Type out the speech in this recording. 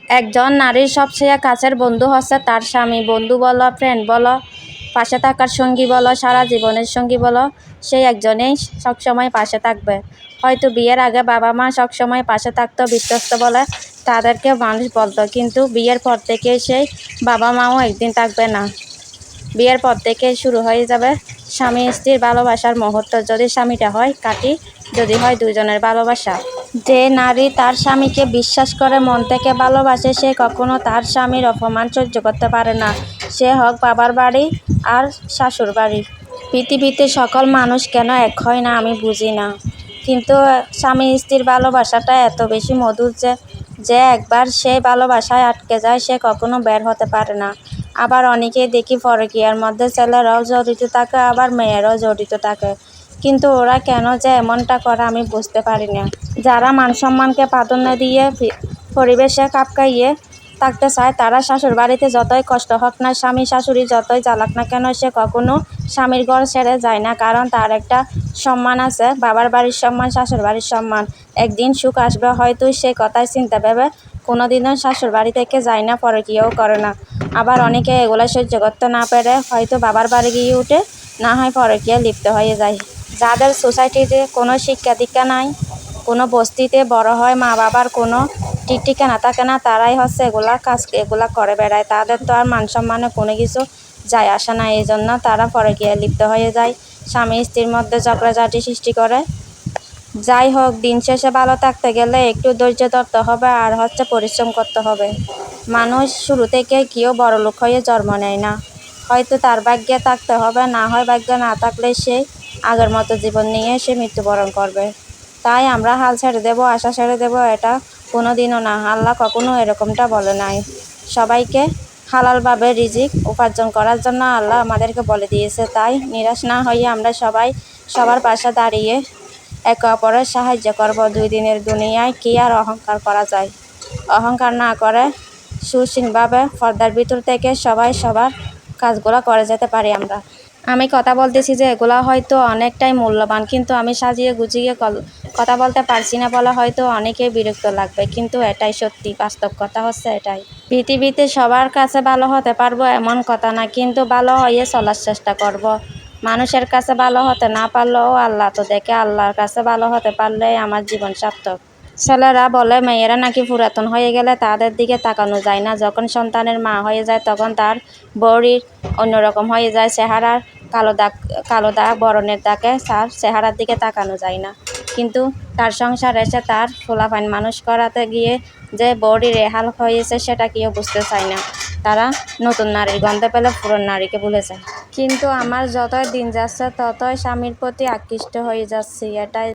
একজন নারীর সবচেয়ে কাছের বন্ধু হচ্ছে তার স্বামী। বন্ধু বলো, ফ্রেন্ড বলো, পাশে থাকার সঙ্গী বলো, সারা জীবনের সঙ্গী বলো, সেই একজনেই সবসময় পাশে থাকবে। হয়তো বিয়ের আগে বাবা মা সবসময় পাশে থাকতো বিশ্বস্ত বলে তাদেরকে মানুষ বলতো, কিন্তু বিয়ের পর থেকে সেই বাবা মাও একদিন থাকবে না। বিয়ের পর থেকে শুরু হয়ে যাবে স্বামী স্ত্রীর ভালোবাসার মুহূর্ত। যদি স্বামীটা হয় কাটি, যদি হয় দুজনের ভালোবাসা। যে নারী তার স্বামীকে বিশ্বাস করে, মন থেকে ভালোবাসে, সে কখনো তার স্বামীর অপমান সহ্য করতে পারে না। সে হোক বাবার বাড়ি আর শাশুর বাড়ি। পৃথিবীতে সকল মানুষ কেন এক হয় না আমি বুঝি না, কিন্তু স্বামী স্ত্রীর ভালোবাসাটা এত বেশি মধুর যে একবার সেই ভালোবাসায় আটকে যায়, সে কখনো বের হতে পারে না। আবার অনেকেই দেখি পরকীয়ার মধ্যে ছেলেরাও জড়িত থাকে, আবার মেয়েরাও জড়িত থাকে, কিন্তু ওরা কেন যে এমনটা করে আমি বুঝতে পারি না। যারা মান সম্মানকে প্রাধান্য দিয়ে পরিবেশে খাপ খাইয়ে থাকতে চায়, তারা শাশুর বাড়িতে যতই কষ্ট হোক না, স্বামী শাশুড়ি যতই জ্বালাক না কেন, সে কখনো স্বামীর ঘর ছেড়ে যায় না। কারণ তার একটা সম্মান আছে, বাবার বাড়ির সম্মান, শাশুর বাড়ির সম্মান। একদিন সুখ আসবে হয়তো, সে কথাই চিন্তা ভেবে কোনোদিনও শাশুর বাড়ি থেকে যায় না, পরকীয়াও করে না। আবার অনেকে এগুলো সহ্য করতে না পেরে হয়তো বাবার বাড়ি গিয়ে উঠে, না হয় পরকীয়ায় লিপ্ত হয়ে যায়। যাদের সোসাইটিতে কোনো শিক্ষা দীক্ষা নাই, কোনো বস্তিতে বড় হয়, মা বাবার কোনো ঠিক ঠিকানা থাকে না, তারাই হচ্ছে এগুলা করে বেড়ায়। তাদের তো আর মান সম্মানে কোনো কিছু যায় আসে না, এই জন্য তারা পরকীয়ায় লিপ্ত হয়ে যায়, স্বামী স্ত্রীর মধ্যে ঝগড়াঝাটি সৃষ্টি করে। যাই হোক, দিন শেষে ভালো থাকতে গেলে একটু ধৈর্য ধরতে হবে আর হচ্ছে পরিশ্রম করতে হবে। মানুষ শুরু থেকে কেউ বড়লোক হয়ে জন্ম নেয় না, হয়তো তার ভাগ্যে থাকতে হবে, না হয় ভাগ্যে না থাকলে সে আগের মতো জীবন নিয়ে সে মৃত্যুবরণ করবে। তাই আমরা হাল ছেড়ে দেব, আশা ছেড়ে দেব, এটা কোনো দিনও না। আল্লাহ কখনো এরকমটা বলে নাই। সবাইকে হালালভাবে রিজিক উপার্জন করার জন্য আল্লাহ আমাদেরকে বলে দিয়েছে। তাই নিরাশ না হয়ে আমরা সবাই সবার পাশে দাঁড়িয়ে একে অপরের সাহায্য করব। দুই দিনের দুনিয়ায় কি আর অহংকার করা যায়? অহংকার না করে সুশীলভাবে পর্দার ভিতর থেকে সবাই সবার কাজগুলো করে যেতে পারি আমরা। আমি কথা বলতেছি যে এগুলা হয়তো অনেকটাই মূল্যবান, কিন্তু আমি সাজিয়ে গুছিয়ে কথা বলতে পারছি না বলে হয়তো অনেকেই বিরক্ত লাগবে, কিন্তু এটাই সত্যি, বাস্তব কথা হচ্ছে এটাই। পৃথিবীতে সবার কাছে ভালো হতে পারবো এমন কথা না, কিন্তু ভালো হয়ে চলার চেষ্টা করব। মানুষের কাছে ভালো হতে না পারলেও আল্লাহ তো দেখে, আল্লাহর কাছে ভালো হতে পারলে আমার জীবন সার্থক। ছেলেরা বলে মেয়েরা নাকি পুরাতন হয়ে গেলে তাদের দিকে তাকানো যায় না। যখন সন্তানের মা হয়ে যায় তখন তার বড়ির অন্যরকম হয়ে যায়, চেহারার কালো দাগ বরণের দাগে তার চেহারার দিকে তাকানো যায় না। কিন্তু তার সংসার এসে তার পোলাপাইন মানুষ করাতে গিয়ে যে বড়ির রেহাল হয়েছে সেটা কেউ বুঝতে চায় না। তারা নতুন নারীর গন্ধে পেলে পুরনো নারীকে ভুলে যায়। কিন্তু আমার যতই দিন যাচ্ছে ততই স্বামীর প্রতি আকৃষ্ট হয়ে যাচ্ছি, এটাই